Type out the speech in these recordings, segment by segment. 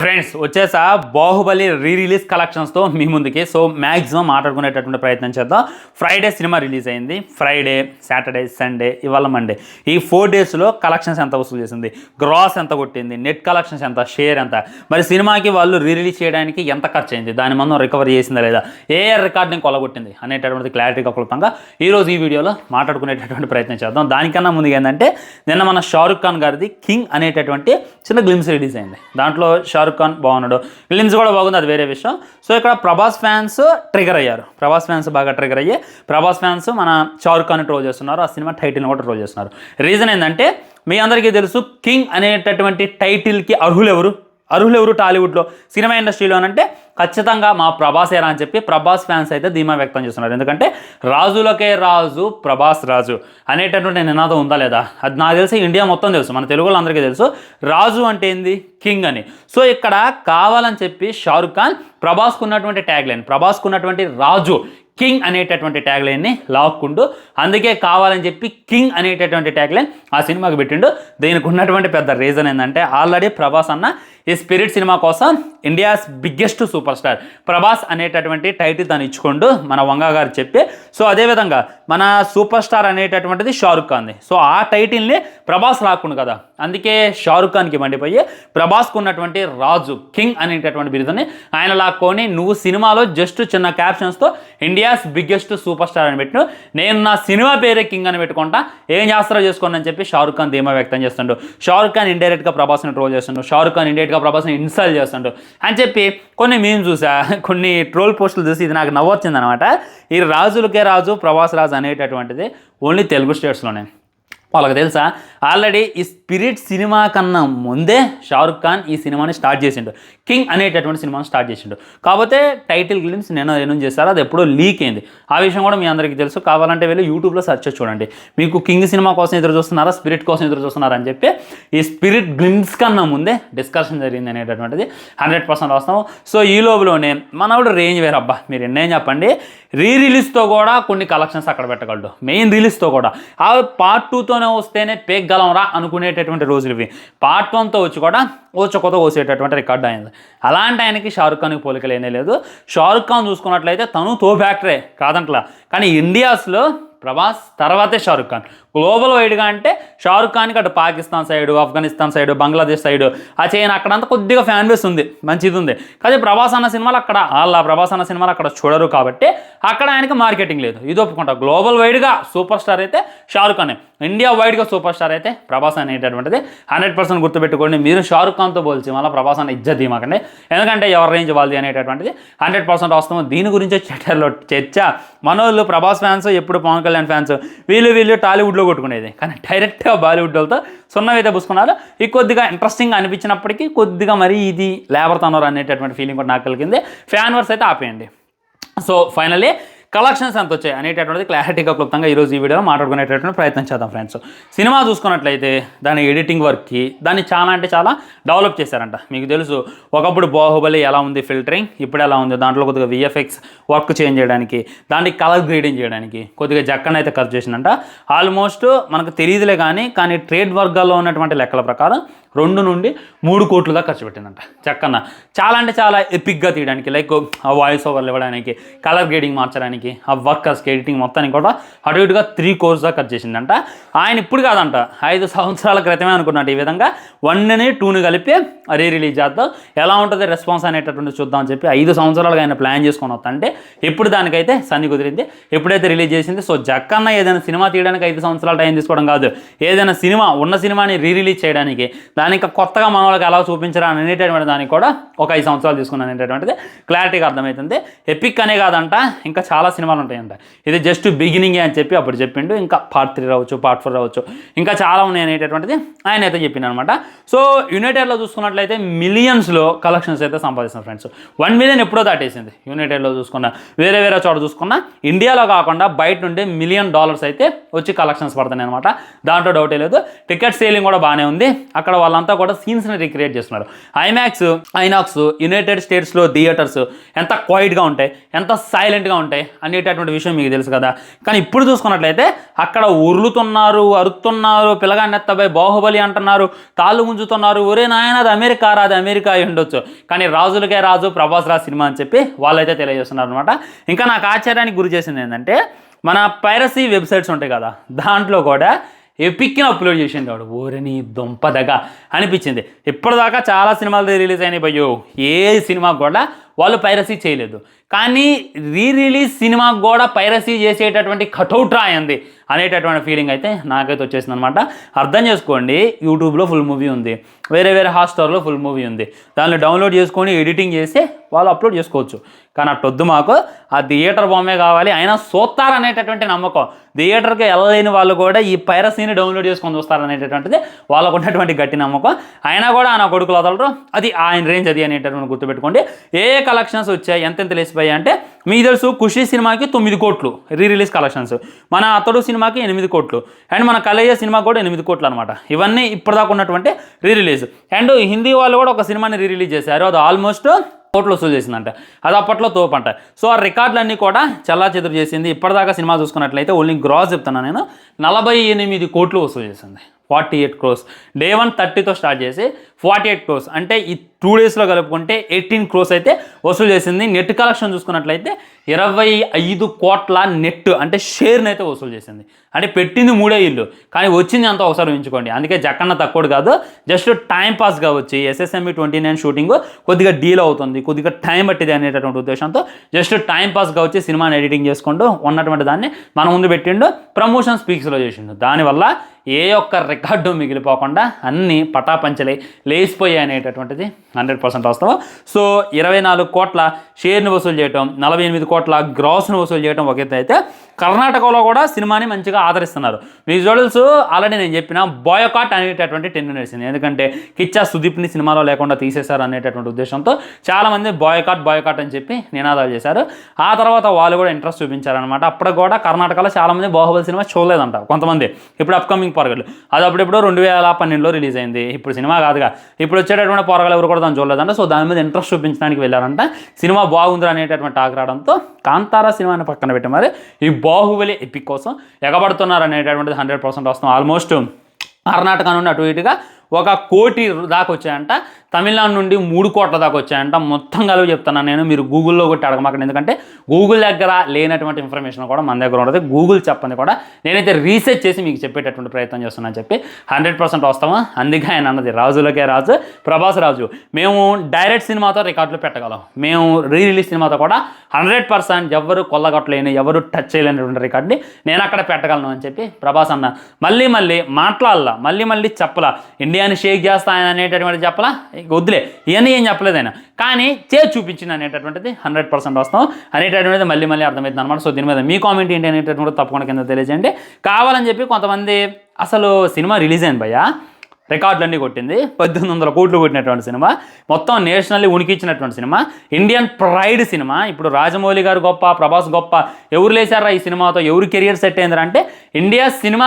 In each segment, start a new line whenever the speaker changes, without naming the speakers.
Friends వచ్చేసా Baahubali release కలెక్షన్స్తో మీ ముందుకి. So maximum మాట్లాడుకునేటటువంటి ప్రయత్నం చేద్దాం. ఫ్రైడే సినిమా రిలీజ్ అయింది. ఫ్రైడే, సాటర్డే, సండే, ఇవాళ మండే, ఈ 4 డేస్లో కలెక్షన్స్ ఎంత వసూలు చేసింది, గ్రాస్ ఎంత కొట్టింది, నెట్ కలెక్షన్స్ ఎంత, షేర్ ఎంత, మరి సినిమాకి వాళ్ళు రిలీజ్ చేయడానికి ఎంత ఖర్చు అయింది, దాని మనం రికవరీ చేసిందా లేదా, ఏ రికార్డ్ని కొలగొట్టింది అనేటటువంటి క్లారిటీగా క్లుప్తంగా ఈరోజు ఈ వీడియోలో మాట్లాడుకునేటటువంటి ప్రయత్నం చేద్దాం. దానికన్నా ముందుగా ఏంటంటే నిన్న మన షారుఖ్ ఖాన్ గారిది కింగ్ అనేటటువంటి చిన్న గ్లిమ్స్ రిలీజ్ అయింది. దాంట్లో షారుఖ్ ఖాన్ బాగున్నాడు, విలియమ్స్ కూడా బాగుంది, అది వేరే విషయం. సో ఇక్కడ ప్రభాస్ ఫ్యాన్స్ ట్రిగర్ అయ్యారు. ప్రభాస్ ఫ్యాన్స్ బాగా ట్రిగర్ అయ్యి ప్రభాస్ ఫ్యాన్స్ మన షారుఖ్ ఖాన్ ట్రోల్ చేస్తున్నారు, ఆ సినిమా టైటిల్ని కూడా ట్రోల్ చేస్తున్నారు. రీజన్ ఏంటంటే మీ అందరికీ తెలుసు కింగ్ అనేటటువంటి టైటిల్కి అర్హులెవరు టాలీవుడ్లో సినిమా ఇండస్ట్రీలో అంటే ఖచ్చితంగా మా ప్రభాసేరా అని చెప్పి ప్రభాస్ ఫ్యాన్స్ అయితే ధీమా వ్యక్తం చేస్తున్నారు. ఎందుకంటే రాజులకే రాజు ప్రభాస్ రాజు అనేటటువంటి నినాదం ఉందా లేదా, అది నాకు తెలిసి ఇండియా మొత్తం తెలుసు, మన తెలుగులో అందరికీ తెలుసు రాజు అంటే ఏంది, కింగ్ అని. సో ఇక్కడ కావాలని చెప్పి షారుఖ్ ఖాన్ ప్రభాస్కు ఉన్నటువంటి ట్యాగ్ లైన్, ప్రభాస్కు ఉన్నటువంటి రాజు కింగ్ అనేటటువంటి ట్యాగ్ లైన్ని లాక్కుంటూ, అందుకే కావాలని చెప్పి కింగ్ అనేటటువంటి ట్యాగ్ లైన్ ఆ సినిమాకి పెట్టిండు. దీనికి ఉన్నటువంటి పెద్ద రీజన్ ఏంటంటే ఆల్రెడీ ప్రభాస్ అన్న ఈ స్పిరిట్ సినిమా కోసం India's biggest super star Prabhas అనేటటువంటి టైటిల్ తను ఇచ్చుకోండు మన వంగ గారు చెప్పి. సో అదేవిధంగా మన సూపర్ స్టార్ అనేటటువంటిది షారుఖ్ ఖాన్ది. సో ఆ టైటిల్ని ప్రభాస్ లాక్కుండు కదా, అందుకే షారుఖ్ ఖాన్కి మండిపోయి ప్రభాస్కు ఉన్నటువంటి రాజు కింగ్ అనేటటువంటి బిరుదుని ఆయన లాక్కొని నువ్వు సినిమాలో జస్ట్ చిన్న క్యాప్షన్స్తో ఇండియాస్ బిగ్గెస్ట్ సూపర్ స్టార్ అని పెట్టిన, నేను నా సినిమా పేరే కింగ్ అని పెట్టుకుంటా, ఏం చేస్తారో చేసుకోండి అని చెప్పి షారుఖ్ ఖాన్ ధీమా వ్యక్తం చేస్తుండు. షారుఖ్ ఖాన్ ఇండైరెక్ట్గా ప్రభాస్ని ట్రోల్ చేస్తుండు, షారుఖ్ ఖాన్ ఇండైరెక్ట్గా ప్రభాస్ని ఇన్సల్ట్ చేస్తుండు అని చెప్పి కొన్ని మీమ్స్ చూసా, కొన్ని ట్రోల్ పోస్టులు చూసి ఇది నాకు నవ్వొచ్చిందనమాట. ఈ రాజులకే రాజు ప్రభాస్ రాజు అనేటటువంటిది ఓన్లీ తెలుగు స్టేట్స్లోనే. వాళ్ళకి తెలుసా ఆల్రెడీ ఈ స్పిరిట్ సినిమా కన్నా ముందే షారుఖ్ ఖాన్ ఈ సినిమాని స్టార్ట్ చేసిండు, కింగ్ అనేటటువంటి సినిమాని స్టార్ట్ చేసిండు. కాకపోతే టైటిల్ గ్లిమ్స్ నేను చేశారు, అది ఎప్పుడో లీక్ అయింది. ఆ విషయం కూడా మీ అందరికీ తెలుసు. కావాలంటే వెళ్ళి యూట్యూబ్లో సెర్చ్ చూడండి, మీకు కింగ్ సినిమా కోసం ఎదురు చూస్తున్నారా, స్పిరిట్ కోసం ఎదురు చూస్తున్నారా అని చెప్పి ఈ స్పిరిట్ గ్లిమ్స్ కన్నా ముందే డిస్కషన్ జరిగింది అనేటటువంటిది 100% వాస్తవం. సో ఈ లోపులోనే మనవాడు రేంజ్ వేరబ్బా, మీరు ఎన్నేం చెప్పండి, రిలీజ్తో కూడా కొన్ని కలెక్షన్స్ అక్కడ పెట్టగలడు, మెయిన్ రిలీజ్తో కూడా. ఆ పార్ట్ 2తోనే వస్తేనే పేగలం రా అనుకునేటటువంటి రోజులు ఇవి. పార్ట్ 1తో వచ్చి కూడా కొత్త కోసేటటువంటి రికార్డు అయింది. అలాంటి ఆయనకి షారుఖ్ ఖాన్కి పోలికలేనే లేదు. షారుఖ్ ఖాన్ చూసుకున్నట్లయితే తను తోపు యాక్టరే కాదంట్లా, కానీ ఇండియాస్లో ప్రభాస్ తర్వాతే షారుఖ్ ఖాన్. గ్లోబల్ వైడ్గా అంటే షారుఖ్ ఖాన్కి అటు Pakistan side, Afghanistan side, Bangladesh side, ఆ చైనా అక్కడంతా కొద్దిగా ఫ్యాన్ బేస్ ఉంది, మంచిది ఉంది. కానీ ప్రభాస్ అన్న సినిమాలు అక్కడ ప్రభాస్ అన్న సినిమాలు అక్కడ చూడరు కాబట్టి అక్కడ ఆయనకి మార్కెటింగ్ లేదు, ఇది ఒప్పుకుంటా. గ్లోబల్ వైడ్గా సూపర్ స్టార్ అయితే షారుఖ్ ఖానే, ఇండియా వైడ్గా సూపర్ స్టార్ అయితే ప్రభాస్ అనేటటువంటిది 100% గుర్తుపెట్టుకోండి. మీరు షారుఖ్ ఖాన్తో పోల్చి మళ్ళీ ప్రభాస్ అన్న ఇజ్జత్ ఇవ్వకండి, ఎందుకంటే ఎవరి రేంజ్ వాళ్ళది అనేటటువంటిది 100% వస్తాము. దీని గురించే ట్విట్టర్లో చర్చ. మనోళ్ళు ప్రభాస్ ఫ్యాన్స్ ఎప్పుడు పవన్ కళ్యాణ్ ఫ్యాన్స్, వీళ్ళు టాలీవుడ్లో కొట్టుకునేది, కానీ డైరెక్ట్గా బాలీవుడ్ వాళ్ళతో సున్నమైతే పూసుకున్నారు. ఈ కొద్దిగా ఇంట్రెస్టింగ్ అనిపించినప్పటికీ కొద్దిగా మరి ఇది లేబర్తన్నారు అనేటటువంటి ఫీలింగ్ కూడా నాకు కలిగింది. ఫ్యాన్ వర్స్ అయితే ఆపేయండి. సో ఫైనల్లీ కలెక్షన్స్ ఎంత వచ్చాయి అనేటటువంటిది క్లారిటీగా క్లుప్తంగా ఈరోజు ఈ వీడియోలో మాట్లాడుకునేటటువంటి ప్రయత్నం చేద్దాం ఫ్రెండ్స్. సినిమా చూసుకున్నట్లయితే దాని ఎడిటింగ్ వర్క్కి దాన్ని చాలా డెవలప్ చేశారంట. మీకు తెలుసు ఒకప్పుడు బాహుబలి ఎలా ఉంది ఫిల్టరింగ్, ఇప్పుడు ఎలా ఉంది, దాంట్లో కొద్దిగా VFX వర్క్ చేంజ్ చేయడానికి, దాన్ని కలర్ గ్రేడింగ్ చేయడానికి కొద్దిగా జక్కన అయితే ఖర్చు చేసిందంట. ఆల్మోస్ట్ మనకు తెలియదులే కానీ ట్రేడ్ వర్గాల్లో ఉన్నటువంటి లెక్కల ప్రకారం 2 నుండి 3 కోట్లు దాకా ఖర్చు పెట్టిందంట జక్కన్న. చాలా ఎపిక్గా తీయడానికి, లైక్ ఆ వాయిస్ ఓవర్లు ఇవ్వడానికి, కలర్ గ్రేడింగ్ మార్చడానికి, ఆ వర్కర్స్కి ఎడిటింగ్ మొత్తానికి కూడా అటు ఇటుగా 3 crores దాకా ఖర్చు చేసిందంట. ఆయన ఇప్పుడు కాదంట, 5 సంవత్సరాల క్రితమే అనుకున్నట్టు ఈ విధంగా 1ని 2ని కలిపి రిలీజ్ చేద్దాం, ఎలా ఉంటుంది రెస్పాన్స్ అనేటటువంటి చూద్దాం అని చెప్పి 5 సంవత్సరాలుగా ఆయన ప్లాన్ చేసుకొని వస్తుంటే ఇప్పుడు దానికైతే సన్ని కుదిరింది, ఎప్పుడైతే రిలీజ్ చేసింది. సో జక్కన్న ఏదైనా సినిమా తీయడానికి 5 సంవత్సరాల టైం తీసుకోవడం కాదు, ఏదైనా ఉన్న సినిమాని రిలీజ్ చేయడానికి, దాని ఇంకా కొత్తగా మన వాళ్ళకి ఎలా చూపించరా అనేటటువంటి దానికి కూడా ఒక 5 సంవత్సరాలు తీసుకున్నాను అనేటటువంటిది క్లారిటీగా అర్థమవుతుంది. ఎపిక్ అనే కాదంట, ఇంకా చాలా సినిమాలు ఉంటాయంట, ఇది జస్ట్ బిగినింగే అని చెప్పి అప్పుడు చెప్పిండు. ఇంకా పార్ట్ 3 రావచ్చు, పార్ట్ 4 రావచ్చు, ఇంకా చాలా ఉన్నాయి అనేటటువంటిది ఆయన అయితే చెప్పిండు అనమాట. సో యునైటెడ్లో చూసుకున్నట్లయితే మిలియన్స్లో కలెక్షన్స్ అయితే సంపాదిస్తున్నారు ఫ్రెండ్స్. 1 మిలియన్ ఎప్పుడో దాటేసింది యునైటెడ్లో చూసుకున్నా. వేరే చోట చూసుకున్నా ఇండియాలో కాకుండా బయట నుండి $1 మిలియన్ అయితే వచ్చి కలెక్షన్స్ పడుతున్నాయి అనమాట, దాంట్లో డౌటే లేదు. టికెట్ సేలింగ్ కూడా బాగానే ఉంది, అక్కడ వాళ్ళ వాళ్ళంతా కూడా సీన్స్ని రీక్రియేట్ చేస్తున్నారు. ఐనాక్స్ యునైటెడ్ స్టేట్స్లో థియేటర్స్ ఎంత క్వైట్గా ఉంటాయి, ఎంత సైలెంట్గా ఉంటాయి అనేటటువంటి విషయం మీకు తెలుసు కదా. కానీ ఇప్పుడు చూసుకున్నట్లయితే అక్కడ ఉరులుతున్నారు, అరుతున్నారు, పిల్లగాన్నెత్తబోయి బాహుబలి అంటున్నారు, తాళ్ళు గుంజుతున్నారు, ఒరే నాయన అది అమెరికా అయి ఉండొచ్చు, కానీ రాజులకే రాజు ప్రభాస్ రాజ్ సినిమా అని చెప్పి వాళ్ళైతే తెలియజేస్తున్నారు అనమాట. ఇంకా నాకు ఆశ్చర్యానికి గురి చేసింది ఏంటంటే మన పైరసీ వెబ్సైట్స్ ఉంటాయి కదా, దాంట్లో కూడా ఎపిక్ని అప్లోడ్ చేసింది వాడు. ఓరని దుంపదగా అనిపించింది. ఇప్పటిదాకా చాలా సినిమాలు రిలీజ్ అయినాయి భయ్యో, ఏ సినిమా కూడా వాళ్ళు పైరసీ చేయలేదు, కానీ రిలీజ్ సినిమాకు కూడా పైరసీ చేసేటటువంటి కటౌట్ రాయింది అనేటటువంటి ఫీలింగ్ అయితే నాకైతే వచ్చేసింది అనమాట. అర్థం చేసుకోండి, యూట్యూబ్లో ఫుల్ మూవీ ఉంది, వేరే హాట్స్టార్లో ఫుల్ మూవీ ఉంది, దాన్ని డౌన్లోడ్ చేసుకొని ఎడిటింగ్ చేసి వాళ్ళు అప్లోడ్ చేసుకోవచ్చు. కానీ అట్టొద్దు, మాకు ఆ థియేటర్ బొమ్మే కావాలి, అయినా చూస్తారనేటటువంటి నమ్మకం. థియేటర్కి వెళ్ళలేని వాళ్ళు కూడా ఈ పైరసీని డౌన్లోడ్ చేసుకొని చూస్తారనేటటువంటిది వాళ్ళకు ఉన్నటువంటి గట్టి నమ్మకం. అయినా కూడా ఆయన కొడుకులు వదలరు, అది ఆయన రేంజ్ అది అనేటటువంటి గుర్తుపెట్టుకోండి. ఏ కలెక్షన్స్ వచ్చాయి, ఎంతెంత లేసిపోయాయి అంటే మీకు తెలుసు, ఖుషీ సినిమాకి 9 కోట్లు రిలీజ్ కలెక్షన్స్, మన అతడు సినిమాకి 8 కోట్లు, అండ్ మన కలయ్య సినిమా కూడా 8 కోట్లు అనమాట. ఇవన్నీ ఇప్పటిదాకా ఉన్నటువంటి రిలీజ్. అండ్ హిందీ వాళ్ళు కూడా ఒక సినిమాని రిలీజ్ చేశారు, అది ఆల్మోస్ట్ కోట్లు వసూలు చేసిందంట, అది అప్పట్లో తోపంట. సో ఆ రికార్డులన్నీ కూడా చెల్లాచెదురు చేసింది. ఇప్పటిదాకా సినిమా చూసుకున్నట్లయితే ఓన్లీ గ్రాస్ చెప్తాను నేను, 48 కోట్లు వసూలు చేసింది, 48 crores. డే 1 30తో స్టార్ట్ చేసి 48 crores, అంటే ఈ 2 daysలో కలుపుకుంటే 18 crores అయితే వసూలు చేసింది. నెట్ కలెక్షన్ చూసుకున్నట్లయితే 25 కోట్ల నెట్ అంటే షేర్ని అయితే వసూలు చేసింది. అంటే పెట్టింది 3 ఇల్లు, కానీ వచ్చింది అంతా ఒకసారి ఉంచుకోండి. అందుకే జక్కన్న తక్కువ కాదు, జస్ట్ టైం పాస్గా వచ్చి SSME 29 షూటింగ్ కొద్దిగా డీల్ అవుతుంది, కొద్దిగా టైం పట్టింది అనేటటువంటి ఉద్దేశంతో జస్ట్ టైం పాస్గా వచ్చి సినిమాని ఎడిటింగ్ చేసుకుంటూ ఉన్నటువంటి దాన్ని మన ముందు పెట్టిండు, ప్రమోషన్ స్పీక్స్లో చేసిండు. దానివల్ల ఏ ఒక్క రికార్డు మిగిలిపోకుండా అన్నీ పటాపంచలే లేచిపోయాయి అనేటటువంటిది 100% వాస్తవం. సో 24 కోట్ల షేర్ని వసూలు చేయటం, 48 కోట్ల గ్రాస్ను వసూలు చేయడం ఒక ఎత్తు అయితే, కర్ణాటకలో కూడా సినిమాని మంచిగా ఆదరిస్తున్నారు. విజువల్స్ ఆల్రెడీ నేను చెప్పిన బాయ్కాట్ అనేటటువంటి టెన్ నడిచింది, ఎందుకంటే కిచ్చా సుదీప్ని సినిమాలో లేకుండా తీసేశారు అనేటటువంటి ఉద్దేశంతో చాలామంది బాయ్కాట్ అని చెప్పి నినాదాలు చేశారు. ఆ తర్వాత వాళ్ళు కూడా ఇంట్రెస్ట్ చూపించారనమాట. అప్పుడు కూడా కర్ణాటకలో చాలామంది బాహుబలి సినిమా చూడలేదంట కొంతమంది. ఇప్పుడు అప్కమింగ్ పొరగలు అది అప్పుడెప్పుడు 2012లో రిలీజ్ అయింది, ఇప్పుడు సినిమా కాదుగా, ఇప్పుడు వచ్చేటటువంటి పొరగలు ఎవరు కూడా దాన్ని చూడలేదంట. సో దాని మీద ఇంట్రెస్ట్ చూపించడానికి వెళ్ళారంట, సినిమా బాగుంది అనేటటువంటి టాక్ రావడంతో కాంతారా సినిమాని పక్కన పెట్టి మరి ఈ బాహుబలి ఎపిక్ కోసం ఎగబడుతున్నారు అనేటటువంటిది 100% వస్తాం. ఆల్మోస్ట్ కర్ణాటక నుండి అటు ఇటుగా 1 కోటి దాకా వచ్చాయంట, తమిళనాడు నుండి 3 కోట్ల దాకా వచ్చాయంట. మొత్తం కలిపి చెప్తున్నాను నేను, మీరు గూగుల్లో కొట్టి అడగమాకండి, ఎందుకంటే గూగుల్ దగ్గర లేనటువంటి ఇన్ఫర్మేషన్ కూడా మన దగ్గర ఉంటుంది. గూగుల్ చెప్పండి కూడా నేనైతే రీసెర్చ్ చేసి మీకు చెప్పేటటువంటి ప్రయత్నం చేస్తున్నాను చెప్పి 100% వస్తాము. అందుకే ఆయన అన్నది రాజులకే రాజు ప్రభాస్ రాజు. మేము డైరెక్ట్ సినిమాతో రికార్డులు పెట్టగలం, మేము రిలీజ్ సినిమాతో కూడా 100% ఎవరు కొల్లగొట్టలేని, ఎవరు టచ్ చేయలేనటువంటి రికార్డుని నేను అక్కడ పెట్టగలను అని చెప్పి ప్రభాస్ అన్న మళ్ళీ మాట్లాడాల, మళ్ళీ చెప్పలా, ఇండియాని షేక్ చేస్తా ఆయన అనేటటువంటి చెప్పలా, వద్దులే ఇవన్నీ ఏం చెప్పలేదు ఆయన, కానీ చేసి చూపించింది అనేటటువంటిది 100% వస్తాం అనేటటువంటిది మళ్ళీ అర్థమవుతుంది అనమాట. సో దీని మీద మీ కామెంట్ ఏంటి అనేటటువంటి తప్పకుండా కింద తెలియజేయండి. కావాలని చెప్పి కొంతమంది అసలు సినిమా రిలీజ్ అయింది భయ్యా, రికార్డులన్నీ కొట్టింది, 1800 కోట్లు కొట్టినటువంటి సినిమా, మొత్తం నేషనల్లీ ఉనికిచ్చినటువంటి సినిమా, ఇండియన్ ప్రైడ్ సినిమా. ఇప్పుడు రాజమౌళి గారు గొప్ప, ప్రభాస్ గొప్ప, ఎవరు లేచారా ఈ సినిమాతో, ఎవరు కెరియర్ సెట్ అయింది అంటే ఇండియా సినిమా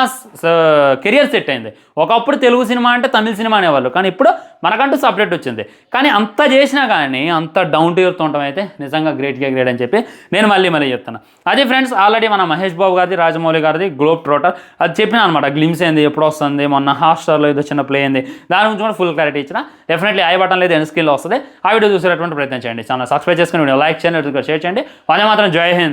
కెరియర్ సెట్ అయింది. ఒకప్పుడు తెలుగు సినిమా అంటే తమిళ సినిమా అనేవాళ్ళు, కానీ ఇప్పుడు మనకంటూ సపరేట్ వచ్చింది. కానీ అంత చేసినా కానీ అంత డౌన్ టు ఎర్త్ ఉండటం అయితే నిజంగా గ్రేట్ అని చెప్పి నేను మళ్ళీ చెప్తాను. అదే ఫ్రెండ్స్, ఆల్రెడీ మన మహేష్ బాబు గారిది, రాజమౌళి గారిది గ్లోబ్ ట్రోటర్ అది చెప్పిన అనమాట, గ్లిమ్స్ అయింది, ఎప్పుడు వస్తుంది, మొన్న హాట్స్టార్లో ఏదో చిన్న ప్లే అయింది, దాని గురించి కూడా ఫుల్ క్లారిటీ ఇచ్చిన. డెఫినెట్లీ ఐ బటన్ లేదు, ఎన్ స్క్రీన్లో వస్తుంది, ఆ వీడియో చూసేటటువంటి ప్రయత్నం చేయండి. ఛానల్ సబ్స్క్రైబ్ చేసుకుని వీడియో లైక్ చేయండి, షేర్ చేయండి. వందే మాత్రం జై హింద్.